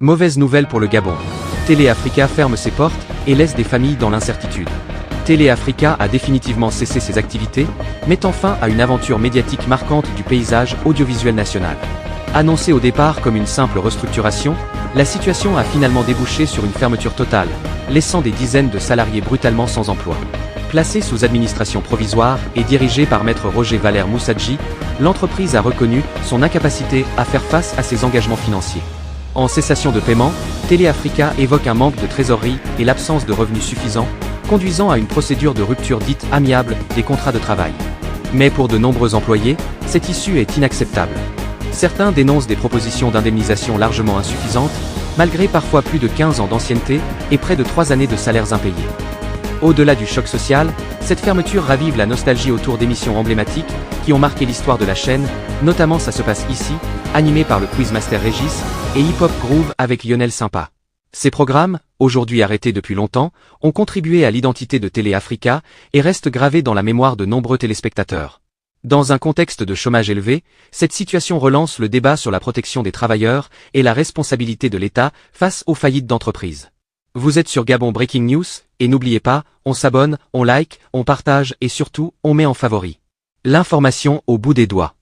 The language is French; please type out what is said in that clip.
Mauvaise nouvelle pour le Gabon. Télé Africa ferme ses portes et laisse des familles dans l'incertitude. Télé Africa a définitivement cessé ses activités, mettant fin à une aventure médiatique marquante du paysage audiovisuel national. Annoncée au départ comme une simple restructuration, la situation a finalement débouché sur une fermeture totale, laissant des dizaines de salariés brutalement sans emploi. Placée sous administration provisoire et dirigée par maître Roger Valère Moussadji, l'entreprise a reconnu son incapacité à faire face à ses engagements financiers. En cessation de paiement, Télé Africa évoque un manque de trésorerie et l'absence de revenus suffisants, conduisant à une procédure de rupture dite amiable des contrats de travail. Mais pour de nombreux employés, cette issue est inacceptable. Certains dénoncent des propositions d'indemnisation largement insuffisantes, malgré parfois plus de 15 ans d'ancienneté et près de 3 années de salaires impayés. Au-delà du choc social, cette fermeture ravive la nostalgie autour d'émissions emblématiques qui ont marqué l'histoire de la chaîne, notamment Ça se passe ici, animé par le Quizmaster Régis, et Hip Hop Groove avec Lionel Sympa. Ces programmes, aujourd'hui arrêtés depuis longtemps, ont contribué à l'identité de Télé Africa et restent gravés dans la mémoire de nombreux téléspectateurs. Dans un contexte de chômage élevé, cette situation relance le débat sur la protection des travailleurs et la responsabilité de l'État face aux faillites d'entreprises. Vous êtes sur Gabon Breaking News, et n'oubliez pas, on s'abonne, on like, on partage et surtout, on met en favori. L'information au bout des doigts.